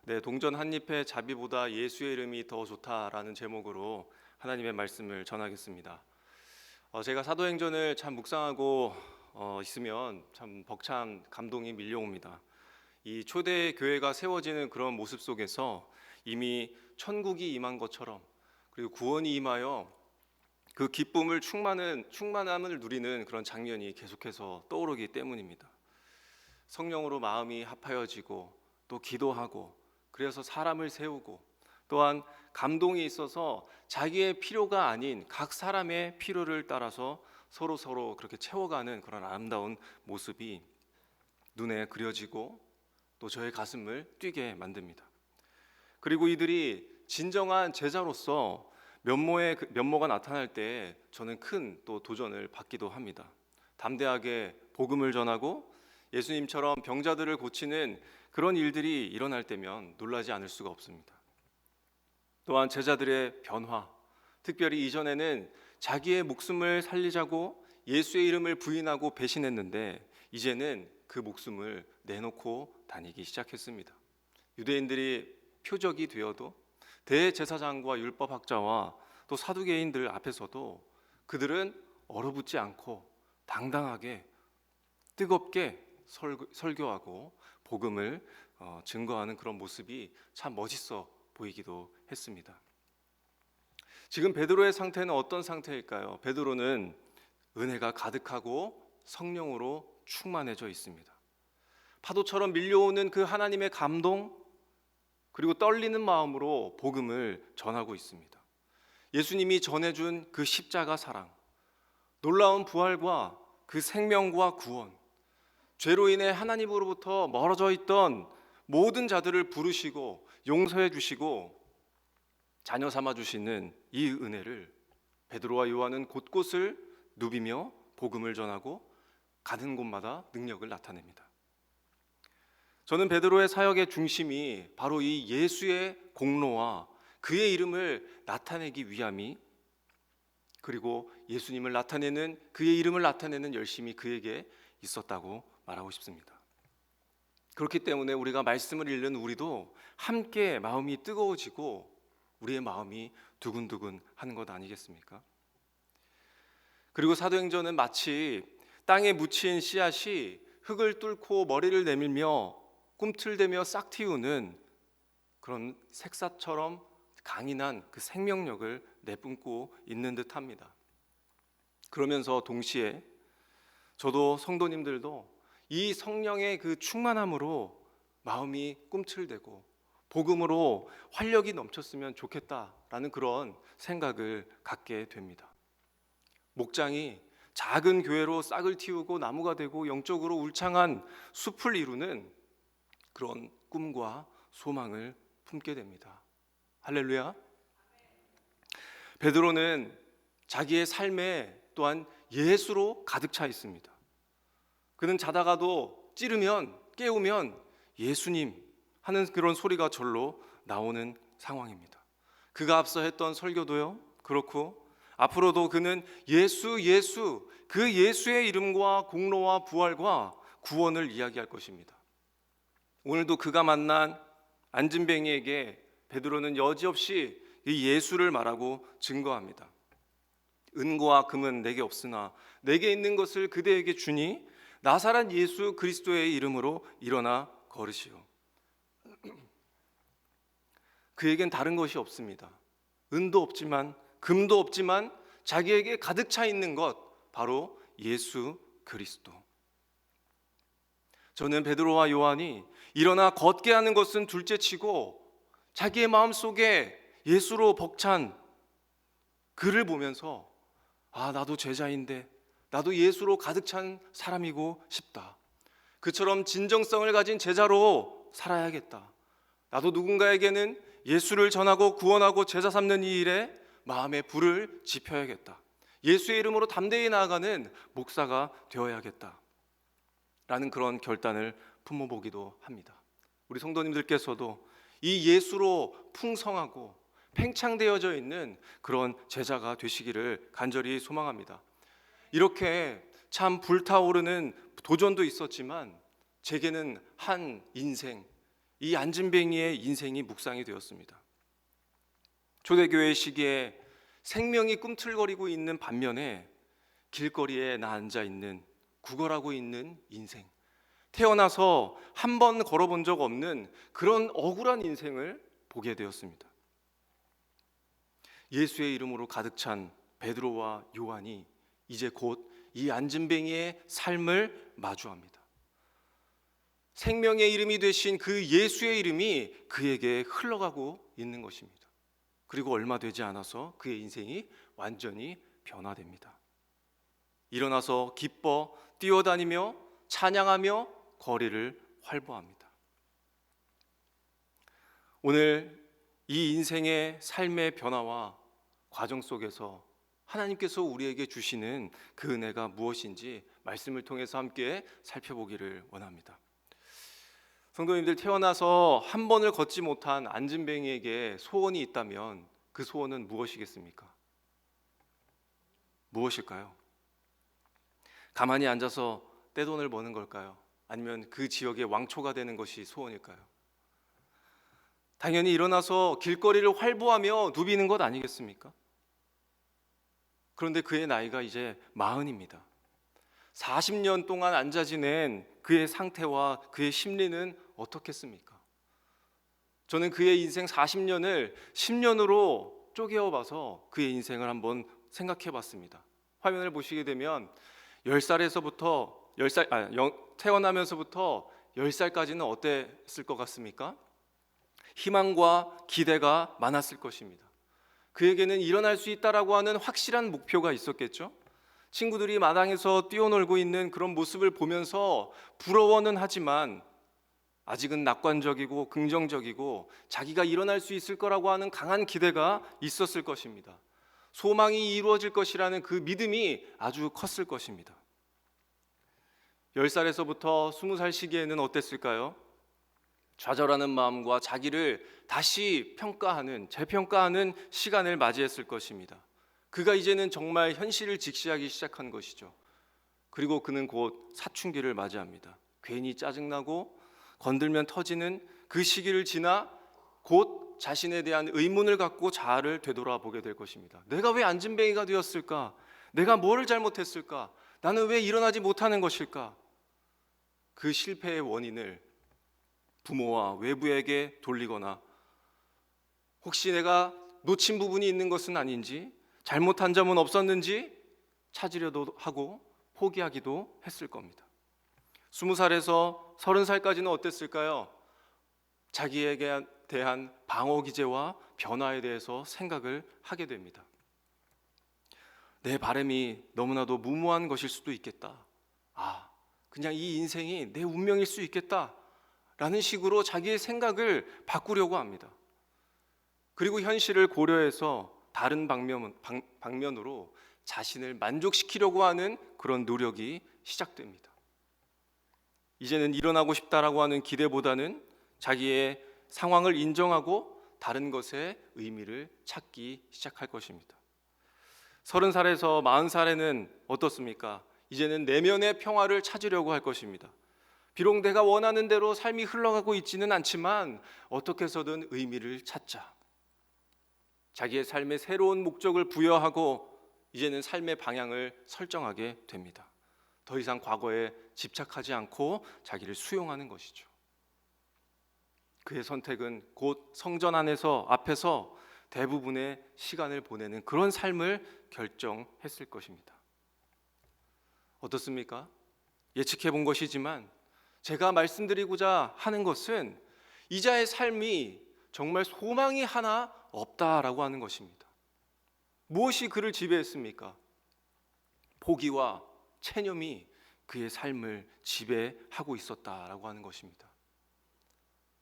네, 동전 한 잎의 자비보다 예수의 이름이 더 좋다라는 제목으로 하나님의 말씀을 전하겠습니다. 제가 사도행전을 참 묵상하고 있으면 참 벅찬 감동이 밀려옵니다. 이 초대 교회가 세워지는 그런 모습 속에서 이미 천국이 임한 것처럼, 그리고 구원이 임하여 그 기쁨을 충만함을 누리는 그런 장면이 계속해서 떠오르기 때문입니다. 성령으로 마음이 합하여지고 또 기도하고, 그래서 사람을 세우고, 또한 감동이 있어서 자기의 필요가 아닌 각 사람의 필요를 따라서 서로 그렇게 채워가는 그런 아름다운 모습이 눈에 그려지고 또 저의 가슴을 뛰게 만듭니다. 그리고 이들이 진정한 제자로서 면모가 나타날 때 저는 큰 또 도전을 받기도 합니다. 담대하게 복음을 전하고 예수님처럼 병자들을 고치는 그런 일들이 일어날 때면 놀라지 않을 수가 없습니다. 또한 제자들의 변화, 특별히 이전에는 자기의 목숨을 살리자고 예수의 이름을 부인하고 배신했는데 이제는 그 목숨을 내놓고 다니기 시작했습니다. 유대인들이 표적이 되어도 대제사장과 율법학자와 또 사두개인들 앞에서도 그들은 얼어붙지 않고 당당하게 뜨겁게 설교하고 복음을 증거하는 그런 모습이 참 멋있어 보이기도 했습니다. 지금 베드로의 상태는 어떤 상태일까요? 베드로는 은혜가 가득하고 성령으로 충만해져 있습니다. 파도처럼 밀려오는 그 하나님의 감동, 그리고 떨리는 마음으로 복음을 전하고 있습니다. 예수님이 전해준 그 십자가 사랑, 놀라운 부활과 그 생명과 구원, 죄로 인해 하나님으로부터 멀어져 있던 모든 자들을 부르시고 용서해 주시고 자녀 삼아 주시는 이 은혜를 베드로와 요한은 곳곳을 누비며 복음을 전하고 가는 곳마다 능력을 나타냅니다. 저는 베드로의 사역의 중심이 바로 이 예수의 공로와 그의 이름을 나타내기 위함이, 그리고 예수님을 나타내는 그의 이름을 나타내는 열심이 그에게 있었다고 말하고 싶습니다. 그렇기 때문에 우리가 말씀을 읽는 우리도 함께 마음이 뜨거워지고 우리의 마음이 두근두근 하는 것 아니겠습니까? 그리고 사도행전은 마치 땅에 묻힌 씨앗이 흙을 뚫고 머리를 내밀며 꿈틀대며 싹 틔우는 그런 색사처럼 강인한 그 생명력을 내뿜고 있는 듯합니다. 그러면서 동시에 저도 성도님들도 이 성령의 그 충만함으로 마음이 꿈틀대고 복음으로 활력이 넘쳤으면 좋겠다라는 그런 생각을 갖게 됩니다. 목장이 작은 교회로 싹을 틔우고 나무가 되고 영적으로 울창한 숲을 이루는 그런 꿈과 소망을 품게 됩니다. 할렐루야. 베드로는 자기의 삶에 또한 예수로 가득 차 있습니다. 그는 자다가도 찌르면 깨우면 예수님 하는 그런 소리가 절로 나오는 상황입니다. 그가 앞서 했던 설교도요 그렇고, 앞으로도 그는 예수 그 예수의 이름과 공로와 부활과 구원을 이야기할 것입니다. 오늘도 그가 만난 안진뱅이에게 베드로는 여지없이 이 예수를 말하고 증거합니다. 은과 금은 내게 없으나 내게 있는 것을 그대에게 주니 나사렛 예수 그리스도의 이름으로 일어나 걸으시오. 그에겐 다른 것이 없습니다. 은도 없지만 금도 없지만 자기에게 가득 차 있는 것, 바로 예수 그리스도. 저는 베드로와 요한이 일어나 걷게 하는 것은 둘째치고 자기의 마음속에 예수로 벅찬 그를 보면서 나도 제자인데 나도 예수로 가득 찬 사람이고 싶다. 그처럼 진정성을 가진 제자로 살아야겠다. 나도 누군가에게는 예수를 전하고 구원하고 제자 삼는 이 일에 마음의 불을 지펴야겠다. 예수의 이름으로 담대히 나아가는 목사가 되어야겠다 라는 그런 결단을 품어보기도 합니다. 우리 성도님들께서도 이 예수로 풍성하고 팽창되어져 있는 그런 제자가 되시기를 간절히 소망합니다. 이렇게 참 불타오르는 도전도 있었지만 제게는 한 인생, 이 안진뱅이의 인생이 묵상이 되었습니다. 초대교회 시기에 생명이 꿈틀거리고 있는 반면에 길거리에 나 앉아 있는, 구걸하고 있는 인생, 태어나서 한 번 걸어본 적 없는 그런 억울한 인생을 보게 되었습니다. 예수의 이름으로 가득 찬 베드로와 요한이 이제 곧 이 안진뱅이의 삶을 마주합니다. 생명의 이름이 되신 그 예수의 이름이 그에게 흘러가고 있는 것입니다. 그리고 얼마 되지 않아서 그의 인생이 완전히 변화됩니다. 일어나서 기뻐 뛰어다니며 찬양하며 거리를 활보합니다. 오늘 이 인생의 삶의 변화와 과정 속에서 하나님께서 우리에게 주시는 그 은혜가 무엇인지 말씀을 통해서 함께 살펴보기를 원합니다. 성도님들, 태어나서 한 번을 걷지 못한 안진뱅이에게 소원이 있다면 그 소원은 무엇이겠습니까? 무엇일까요? 가만히 앉아서 떼돈을 버는 걸까요? 아니면 그 지역의 왕초가 되는 것이 소원일까요? 당연히 일어나서 길거리를 활보하며 누비는 것 아니겠습니까? 그런데 그의 나이가 이제 40입니다. 40년 동안 앉아 지낸 그의 상태와 그의 심리는 어떻겠습니까? 저는 그의 인생 40년을 10년으로 쪼개어 봐서 그의 인생을 한번 생각해 봤습니다. 화면을 보시게 되면 10살에서부터 태어나면서부터 10살까지는 어땠을 것 같습니까? 희망과 기대가 많았을 것입니다. 그에게는 일어날 수 있다라고 하는 확실한 목표가 있었겠죠. 친구들이 마당에서 뛰어놀고 있는 그런 모습을 보면서 부러워는 하지만 아직은 낙관적이고 긍정적이고 자기가 일어날 수 있을 거라고 하는 강한 기대가 있었을 것입니다. 소망이 이루어질 것이라는 그 믿음이 아주 컸을 것입니다. 10살에서부터 20살 시기에는 어땠을까요? 좌절하는 마음과 자기를 다시 재평가하는 시간을 맞이했을 것입니다. 그가 이제는 정말 현실을 직시하기 시작한 것이죠. 그리고 그는 곧 사춘기를 맞이합니다. 괜히 짜증나고 건들면 터지는 그 시기를 지나 곧 자신에 대한 의문을 갖고 자아를 되돌아보게 될 것입니다. 내가 왜 안진뱅이가 되었을까? 내가 뭐를 잘못했을까? 나는 왜 일어나지 못하는 것일까? 그 실패의 원인을 부모와 외부에게 돌리거나 혹시 내가 놓친 부분이 있는 것은 아닌지, 잘못한 점은 없었는지 찾으려도 하고 포기하기도 했을 겁니다. 20살에서 30살까지는 어땠을까요? 자기에게 대한 방어 기제와 변화에 대해서 생각을 하게 됩니다. 내 바람이 너무나도 무모한 것일 수도 있겠다. 그냥 이 인생이 내 운명일 수 있겠다 라는 식으로 자기의 생각을 바꾸려고 합니다. 그리고 현실을 고려해서 다른 방면으로 자신을 만족시키려고 하는 그런 노력이 시작됩니다. 이제는 일어나고 싶다라고 하는 기대보다는 자기의 상황을 인정하고 다른 것에 의미를 찾기 시작할 것입니다. 30살에서 40살에는 어떻습니까? 이제는 내면의 평화를 찾으려고 할 것입니다. 비록 내가 원하는 대로 삶이 흘러가고 있지는 않지만 어떻게 해서든 의미를 찾자. 자기의 삶에 새로운 목적을 부여하고 이제는 삶의 방향을 설정하게 됩니다. 더 이상 과거에 집착하지 않고 자기를 수용하는 것이죠. 그의 선택은 곧 성전 앞에서 대부분의 시간을 보내는 그런 삶을 결정했을 것입니다. 어떻습니까? 예측해 본 것이지만 제가 말씀드리고자 하는 것은 이자의 삶이 정말 소망이 하나 없다라고 하는 것입니다. 무엇이 그를 지배했습니까? 포기와 체념이 그의 삶을 지배하고 있었다라고 하는 것입니다.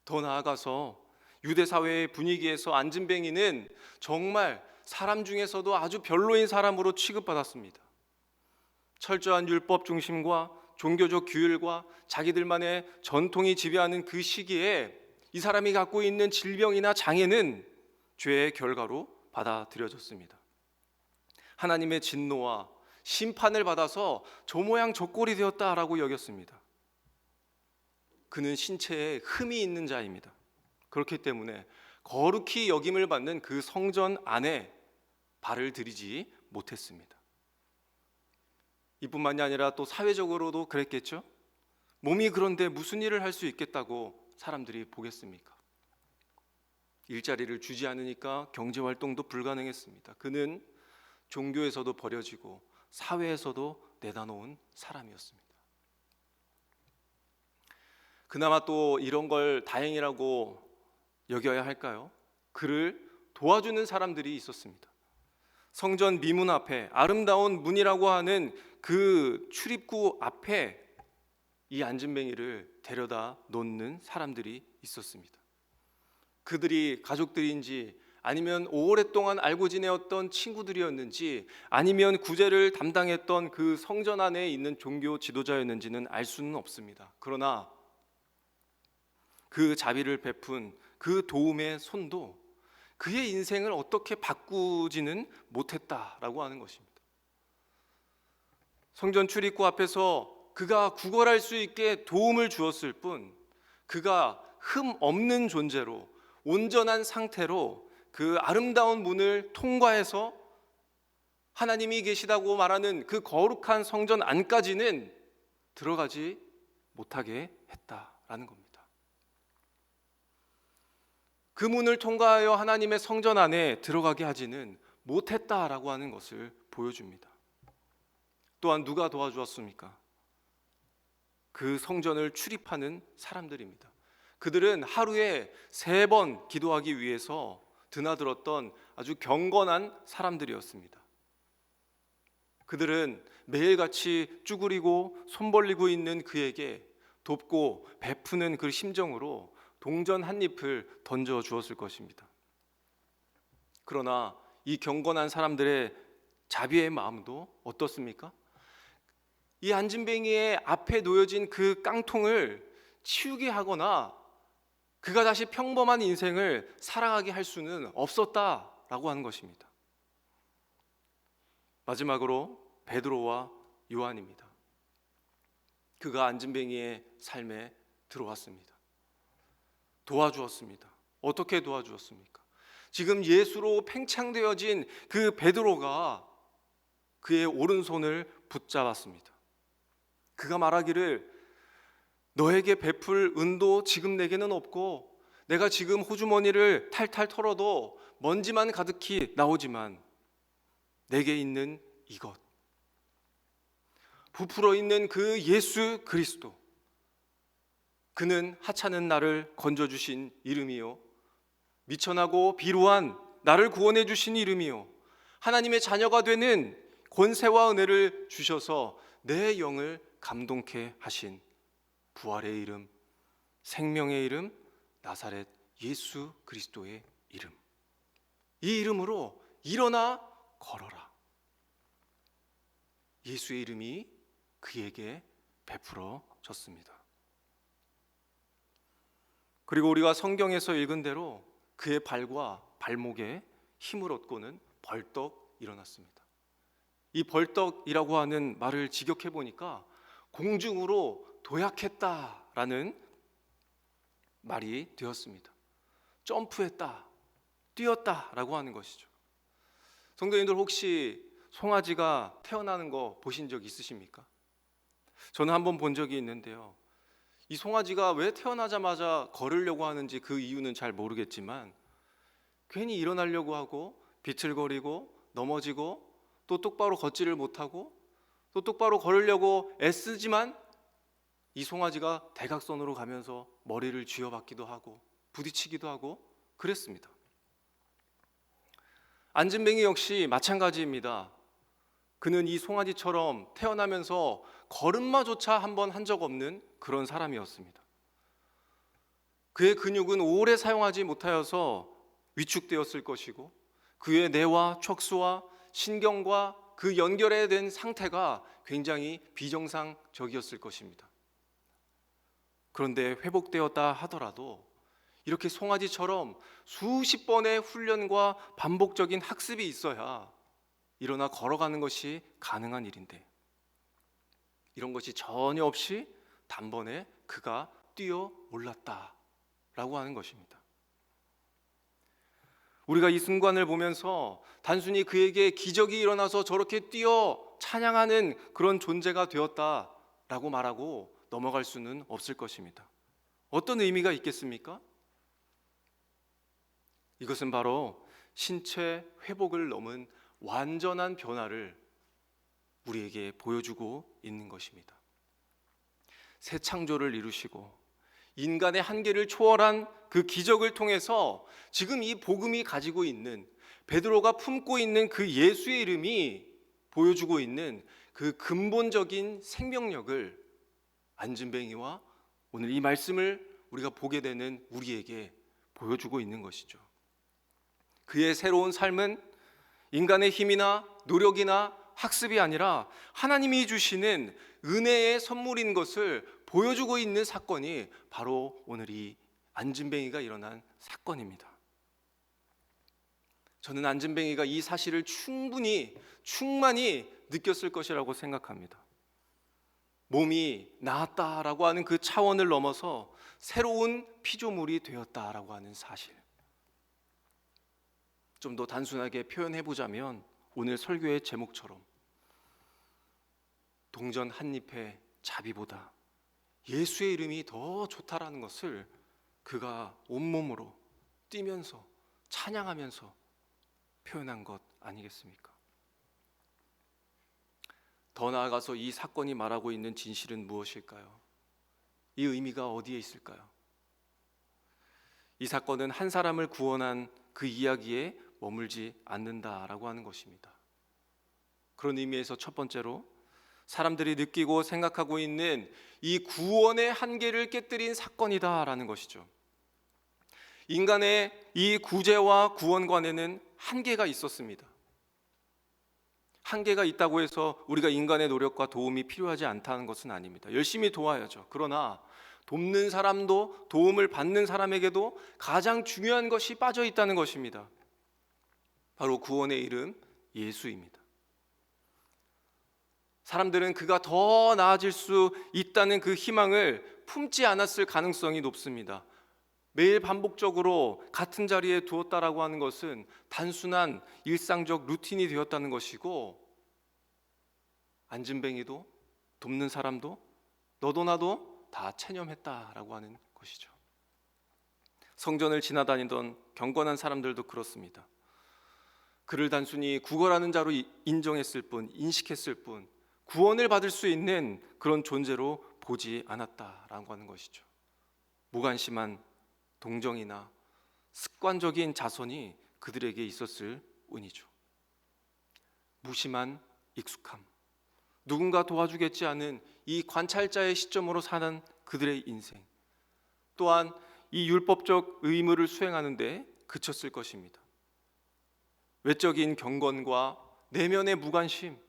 더 나아가서 유대 사회의 분위기에서 안진뱅이는 정말 사람 중에서도 아주 별로인 사람으로 취급받았습니다. 철저한 율법 중심과 종교적 규율과 자기들만의 전통이 지배하는 그 시기에 이 사람이 갖고 있는 질병이나 장애는 죄의 결과로 받아들여졌습니다. 하나님의 진노와 심판을 받아서 저 모양 저 꼴이 되었다라고 여겼습니다. 그는 신체에 흠이 있는 자입니다. 그렇기 때문에 거룩히 여김을 받는 그 성전 안에 발을 들이지 못했습니다. 이뿐만이 아니라 또 사회적으로도 그랬겠죠. 몸이 그런데 무슨 일을 할 수 있겠다고 사람들이 보겠습니까? 일자리를 주지 않으니까 경제활동도 불가능했습니다. 그는 종교에서도 버려지고 사회에서도 내다놓은 사람이었습니다. 그나마 또 이런 걸 다행이라고 여겨야 할까요? 그를 도와주는 사람들이 있었습니다. 성전 미문 앞에 아름다운 문이라고 하는 그 출입구 앞에 이 안진뱅이를 데려다 놓는 사람들이 있었습니다. 그들이 가족들인지 아니면 오랫동안 알고 지내었던 친구들이었는지 아니면 구제를 담당했던 그 성전 안에 있는 종교 지도자였는지는 알 수는 없습니다. 그러나 그 자비를 베푼 그 도움의 손도 그의 인생을 어떻게 바꾸지는 못했다라고 하는 것입니다. 성전 출입구 앞에서 그가 구걸할 수 있게 도움을 주었을 뿐 그가 흠 없는 존재로 온전한 상태로 그 아름다운 문을 통과해서 하나님이 계시다고 말하는 그 거룩한 성전 안까지는 들어가지 못하게 했다라는 겁니다. 그 문을 통과하여 하나님의 성전 안에 들어가게 하지는 못했다라고 하는 것을 보여줍니다. 또한 누가 도와주었습니까? 그 성전을 출입하는 사람들입니다. 그들은 하루에 3번 기도하기 위해서 드나들었던 아주 경건한 사람들이었습니다. 그들은 매일같이 쭈그리고 손 벌리고 있는 그에게 돕고 베푸는 그 심정으로 동전 한 잎을 던져 주었을 것입니다. 그러나 이 경건한 사람들의 자비의 마음도 어떻습니까? 이 안진뱅이의 앞에 놓여진 그 깡통을 치우게 하거나 그가 다시 평범한 인생을 살아가게 할 수는 없었다라고 하는 것입니다. 마지막으로 베드로와 요한입니다. 그가 안진뱅이의 삶에 들어왔습니다. 도와주었습니다. 어떻게 도와주었습니까? 지금 예수로 팽창되어진 그 베드로가 그의 오른손을 붙잡았습니다. 그가 말하기를 너에게 베풀 은도 지금 내게는 없고 내가 지금 호주머니를 탈탈 털어도 먼지만 가득히 나오지만 내게 있는 이것, 부풀어 있는 그 예수 그리스도, 그는 하찮은 나를 건져주신 이름이요 미천하고 비루한 나를 구원해 주신 이름이요 하나님의 자녀가 되는 권세와 은혜를 주셔서 내 영을 감동케 하신 부활의 이름, 생명의 이름, 나사렛 예수 그리스도의 이름, 이 이름으로 일어나 걸어라. 예수의 이름이 그에게 베풀어졌습니다. 그리고 우리가 성경에서 읽은 대로 그의 발과 발목에 힘을 얻고는 벌떡 일어났습니다. 이 벌떡이라고 하는 말을 직역해 보니까 공중으로 도약했다라는 말이 되었습니다. 점프했다, 뛰었다라고 하는 것이죠. 성도님들 혹시 송아지가 태어나는 거 보신 적 있으십니까? 저는 한번 본 적이 있는데요. 이 송아지가 왜 태어나자마자 걸으려고 하는지 그 이유는 잘 모르겠지만 괜히 일어나려고 하고 비틀거리고 넘어지고 또 똑바로 걷지를 못하고 또 똑바로 걸으려고 애쓰지만 이 송아지가 대각선으로 가면서 머리를 쥐어박기도 하고 부딪히기도 하고 그랬습니다. 안진뱅이 역시 마찬가지입니다. 그는 이 송아지처럼 태어나면서 걸음마조차 한번 한 적 없는 그런 사람이었습니다. 그의 근육은 오래 사용하지 못하여서 위축되었을 것이고 그의 뇌와 척수와 신경과 그 연결에 된 상태가 굉장히 비정상적이었을 것입니다. 그런데 회복되었다 하더라도 이렇게 송아지처럼 수십 번의 훈련과 반복적인 학습이 있어야 일어나 걸어가는 것이 가능한 일인데 이런 것이 전혀 없이 단번에 그가 뛰어 올랐다라고 하는 것입니다. 우리가 이 순간을 보면서 단순히 그에게 기적이 일어나서 저렇게 뛰어 찬양하는 그런 존재가 되었다라고 말하고 넘어갈 수는 없을 것입니다. 어떤 의미가 있겠습니까? 이것은 바로 신체 회복을 넘은 완전한 변화를 우리에게 보여주고 있는 것입니다. 새 창조를 이루시고 인간의 한계를 초월한 그 기적을 통해서 지금 이 복음이 가지고 있는, 베드로가 품고 있는 그 예수의 이름이 보여주고 있는 그 근본적인 생명력을 안진뱅이와 오늘 이 말씀을 우리가 보게 되는 우리에게 보여주고 있는 것이죠. 그의 새로운 삶은 인간의 힘이나 노력이나 학습이 아니라 하나님이 주시는 은혜의 선물인 것을 보여주고 있는 사건이 바로 오늘 이 안진뱅이가 일어난 사건입니다. 저는 안진뱅이가 이 사실을 충만히 느꼈을 것이라고 생각합니다. 몸이 나았다라고 하는 그 차원을 넘어서 새로운 피조물이 되었다라고 하는 사실. 좀 더 단순하게 표현해 보자면 오늘 설교의 제목처럼 동전 한 잎의 자비보다 예수의 이름이 더 좋다라는 것을 그가 온몸으로 뛰면서 찬양하면서 표현한 것 아니겠습니까? 더 나아가서 이 사건이 말하고 있는 진실은 무엇일까요? 이 의미가 어디에 있을까요? 이 사건은 한 사람을 구원한 그 이야기에 머물지 않는다라고 하는 것입니다. 그런 의미에서 첫 번째로 사람들이 느끼고 생각하고 있는 이 구원의 한계를 깨뜨린 사건이다라는 것이죠. 인간의 이 구제와 구원관에는 한계가 있었습니다. 한계가 있다고 해서 우리가 인간의 노력과 도움이 필요하지 않다는 것은 아닙니다. 열심히 도와야죠. 그러나 돕는 사람도 도움을 받는 사람에게도 가장 중요한 것이 빠져 있다는 것입니다. 바로 구원의 이름 예수입니다. 사람들은 그가 더 나아질 수 있다는 그 희망을 품지 않았을 가능성이 높습니다. 매일 반복적으로 같은 자리에 두었다라고 하는 것은 단순한 일상적 루틴이 되었다는 것이고, 안진뱅이도 돕는 사람도 너도 나도 다 체념했다라고 하는 것이죠. 성전을 지나다니던 경건한 사람들도 그렇습니다. 그를 단순히 구걸하는 자로 인정했을 뿐, 인식했을 뿐, 구원을 받을 수 있는 그런 존재로 보지 않았다라고 하는 것이죠. 무관심한 동정이나 습관적인 자선이 그들에게 있었을 뿐이죠. 무심한 익숙함, 누군가 도와주겠지 않은 이 관찰자의 시점으로 사는 그들의 인생, 또한 이 율법적 의무를 수행하는 데 그쳤을 것입니다. 외적인 경건과 내면의 무관심,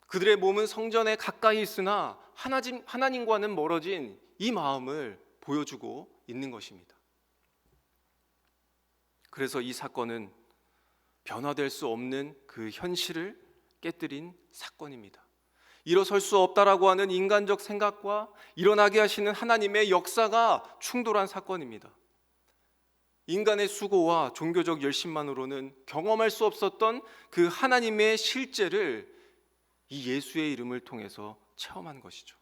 그들의 몸은 성전에 가까이 있으나 하나님과는 멀어진 이 마음을 보여주고 있는 것입니다. 그래서 이 사건은 변화될 수 없는 그 현실을 깨뜨린 사건입니다. 일어설 수 없다라고 하는 인간적 생각과 일어나게 하시는 하나님의 역사가 충돌한 사건입니다. 인간의 수고와 종교적 열심만으로는 경험할 수 없었던 그 하나님의 실제를 이 예수의 이름을 통해서 체험한 것이죠.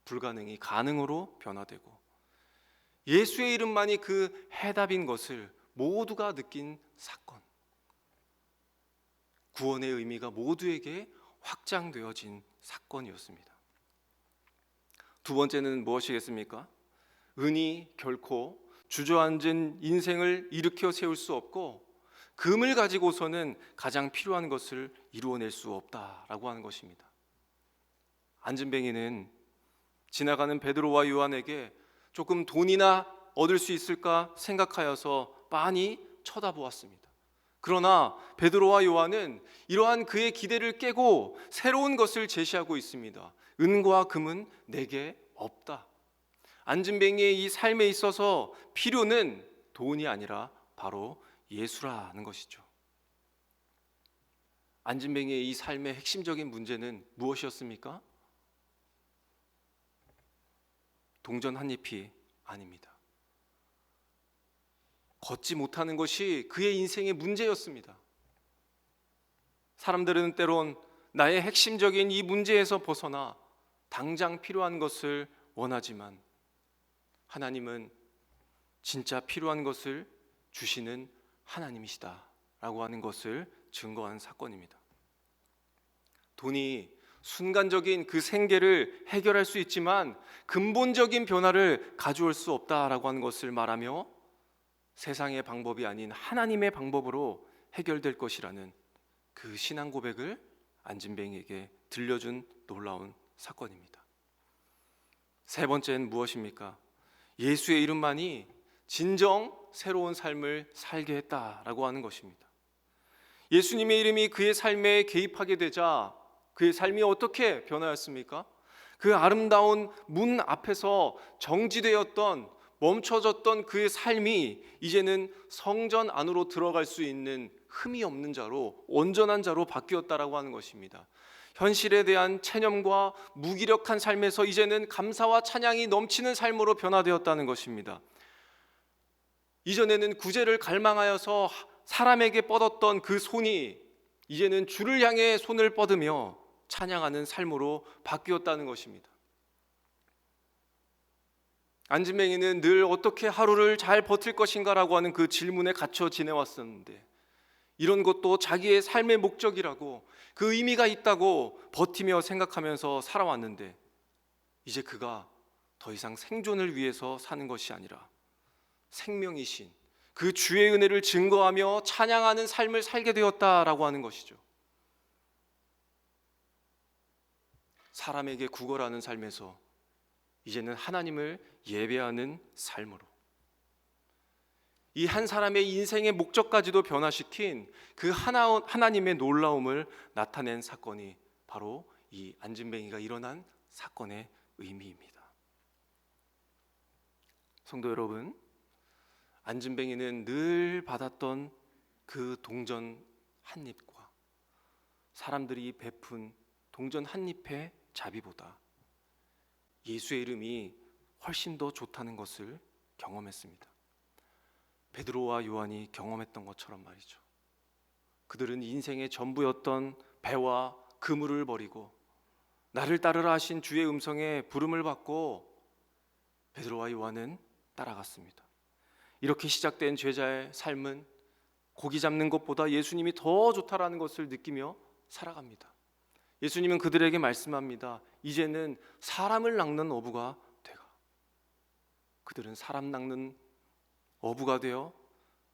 불가능이 가능으로 변화되고 예수의 이름만이 그 해답인 것을 모두가 느낀 사건. 구원의 의미가 모두에게 확장되어진 사건이었습니다. 두 번째는 무엇이겠습니까? 은이 결코 주저앉은 인생을 일으켜 세울 수 없고 금을 가지고서는 가장 필요한 것을 이루어낼 수 없다라고 하는 것입니다. 안진뱅이는 지나가는 베드로와 요한에게 조금 돈이나 얻을 수 있을까 생각하여서 빤히 쳐다보았습니다. 그러나 베드로와 요한은 이러한 그의 기대를 깨고 새로운 것을 제시하고 있습니다. 은과 금은 내게 없다. 안진뱅이의 이 삶에 있어서 필요는 돈이 아니라 바로 예수라는 것이죠. 안진뱅이의 이 삶의 핵심적인 문제는 무엇이었습니까? 동전 한 잎이 아닙니다. 걷지 못하는 것이 그의 인생의 문제였습니다. 사람들은 때론 나의 핵심적인 이 문제에서 벗어나 당장 필요한 것을 원하지만 하나님은 진짜 필요한 것을 주시는 하나님이시다라고 하는 것을 증거한 사건입니다. 돈이 순간적인 그 생계를 해결할 수 있지만 근본적인 변화를 가져올 수 없다라고 하는 것을 말하며 세상의 방법이 아닌 하나님의 방법으로 해결될 것이라는 그 신앙 고백을 안진뱅이에게 들려준 놀라운 사건입니다. 세 번째는 무엇입니까? 예수의 이름만이 진정 새로운 삶을 살게 했다라고 하는 것입니다. 예수님의 이름이 그의 삶에 개입하게 되자 그의 삶이 어떻게 변화했습니까? 그 아름다운 문 앞에서 정지되었던, 멈춰졌던 그의 삶이 이제는 성전 안으로 들어갈 수 있는 흠이 없는 자로, 온전한 자로 바뀌었다라고 하는 것입니다. 현실에 대한 체념과 무기력한 삶에서 이제는 감사와 찬양이 넘치는 삶으로 변화되었다는 것입니다. 이전에는 구제를 갈망하여서 사람에게 뻗었던 그 손이 이제는 주를 향해 손을 뻗으며 찬양하는 삶으로 바뀌었다는 것입니다. 안진뱅이는 늘 어떻게 하루를 잘 버틸 것인가라고 하는 그 질문에 갇혀 지내왔었는데, 이런 것도 자기의 삶의 목적이라고, 그 의미가 있다고 버티며 생각하면서 살아왔는데, 이제 그가 더 이상 생존을 위해서 사는 것이 아니라 생명이신 그 주의 은혜를 증거하며 찬양하는 삶을 살게 되었다라고 하는 것이죠. 사람에게 구걸하는 삶에서 이제는 하나님을 예배하는 삶으로, 이 한 사람의 인생의 목적까지도 변화시킨 그 하나님의 놀라움을 나타낸 사건이 바로 이 안진뱅이가 일어난 사건의 의미입니다. 성도 여러분, 안진뱅이는 늘 받았던 그 동전 한 입과 사람들이 베푼 동전 한 잎의 자비보다 예수의 이름이 훨씬 더 좋다는 것을 경험했습니다. 베드로와 요한이 경험했던 것처럼 말이죠. 그들은 인생의 전부였던 배와 그물을 버리고 나를 따르라 하신 주의 음성에 부름을 받고 베드로와 요한은 따라갔습니다. 이렇게 시작된 제자의 삶은 고기 잡는 것보다 예수님이 더 좋다라는 것을 느끼며 살아갑니다. 예수님은 그들에게 말씀합니다. 이제는 사람을 낚는 어부가 되가. 그들은 사람 낚는 어부가 되어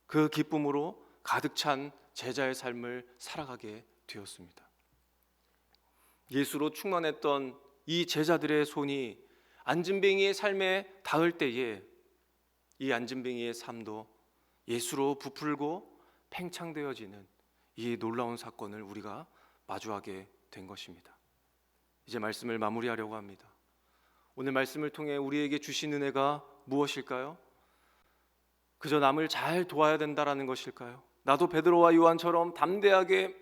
그 기쁨으로 가득 찬 제자의 삶을 살아가게 되었습니다. 예수로 충만했던 이 제자들의 손이 안진뱅이의 삶에 닿을 때에 이 안진뱅이의 삶도 예수로 부풀고 팽창되어지는 이 놀라운 사건을 우리가 마주하게 된 것입니다. 이제 말씀을 마무리하려고 합니다. 오늘 말씀을 통해 우리에게 주신 은혜가 무엇일까요? 그저 남을 잘 도와야 된다라는 것일까요? 나도 베드로와 요한처럼 담대하게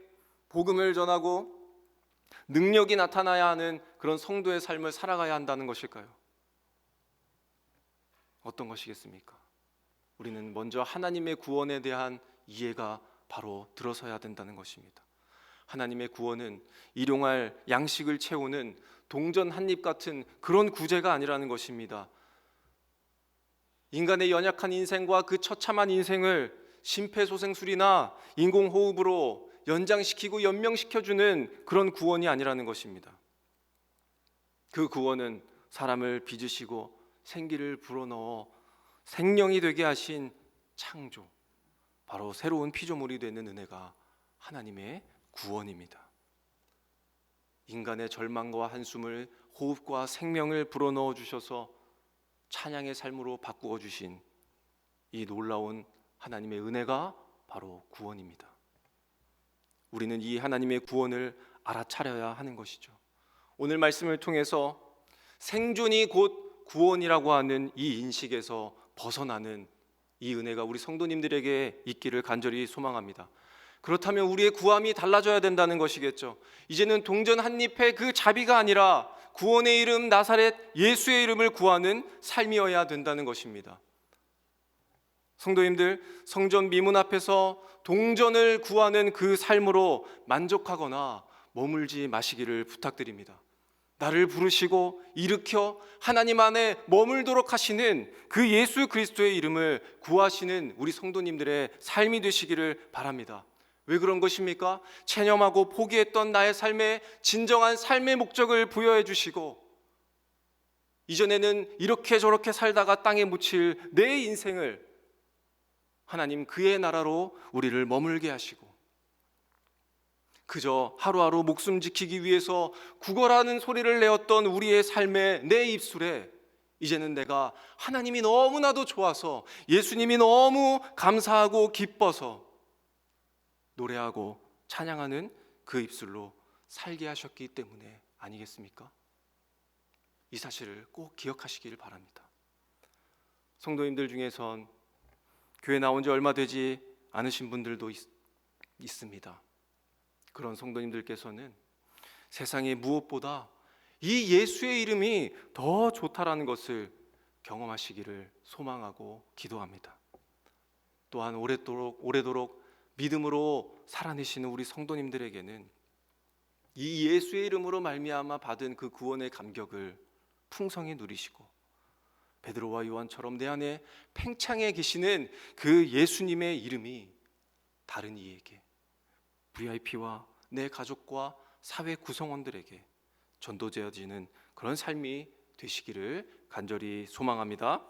복음을 전하고 능력이 나타나야 하는 그런 성도의 삶을 살아가야 한다는 것일까요? 어떤 것이겠습니까? 우리는 먼저 하나님의 구원에 대한 이해가 바로 들어서야 된다는 것입니다. 하나님의 구원은 일용할 양식을 채우는 동전 한 입 같은 그런 구제가 아니라는 것입니다. 인간의 연약한 인생과 그 처참한 인생을 심폐소생술이나 인공호흡으로 연장시키고 연명시켜주는 그런 구원이 아니라는 것입니다. 그 구원은 사람을 빚으시고 생기를 불어넣어 생명이 되게 하신 창조, 바로 새로운 피조물이 되는 은혜가 하나님의 구원입니다. 인간의 절망과 한숨을 호흡과 생명을 불어넣어 주셔서 찬양의 삶으로 바꾸어 주신 이 놀라운 하나님의 은혜가 바로 구원입니다. 우리는 이 하나님의 구원을 알아차려야 하는 것이죠. 오늘 말씀을 통해서 생존이 곧 구원이라고 하는 이 인식에서 벗어나는 이 은혜가 우리 성도님들에게 있기를 간절히 소망합니다. 그렇다면 우리의 구함이 달라져야 된다는 것이겠죠. 이제는 동전 한 잎의 그 자비가 아니라 구원의 이름 나사렛 예수의 이름을 구하는 삶이어야 된다는 것입니다. 성도님들, 성전 미문 앞에서 동전을 구하는 그 삶으로 만족하거나 머물지 마시기를 부탁드립니다. 나를 부르시고 일으켜 하나님 안에 머물도록 하시는 그 예수 그리스도의 이름을 구하시는 우리 성도님들의 삶이 되시기를 바랍니다. 왜 그런 것입니까? 체념하고 포기했던 나의 삶에 진정한 삶의 목적을 부여해 주시고, 이전에는 이렇게 저렇게 살다가 땅에 묻힐 내 인생을 하나님 그의 나라로 우리를 머물게 하시고, 그저 하루하루 목숨 지키기 위해서 구걸하는 소리를 내었던 우리의 삶의 내 입술에 이제는 내가 하나님이 너무나도 좋아서, 예수님이 너무 감사하고 기뻐서 노래하고 찬양하는 그 입술로 살게 하셨기 때문에 아니겠습니까? 이 사실을 꼭 기억하시길 바랍니다. 성도님들 중에선 교회 나온 지 얼마 되지 않으신 분들도 있습니다. 그런 성도님들께서는 세상에 무엇보다 이 예수의 이름이 더 좋다라는 것을 경험하시기를 소망하고 기도합니다. 또한 오래도록 믿음으로 살아내시는 우리 성도님들에게는 이 예수의 이름으로 말미암아 받은 그 구원의 감격을 풍성히 누리시고, 베드로와 요한처럼 내 안에 팽창해 계시는 그 예수님의 이름이 다른 이에게, VIP와 내 가족과 사회 구성원들에게 전도되어지는 그런 삶이 되시기를 간절히 소망합니다.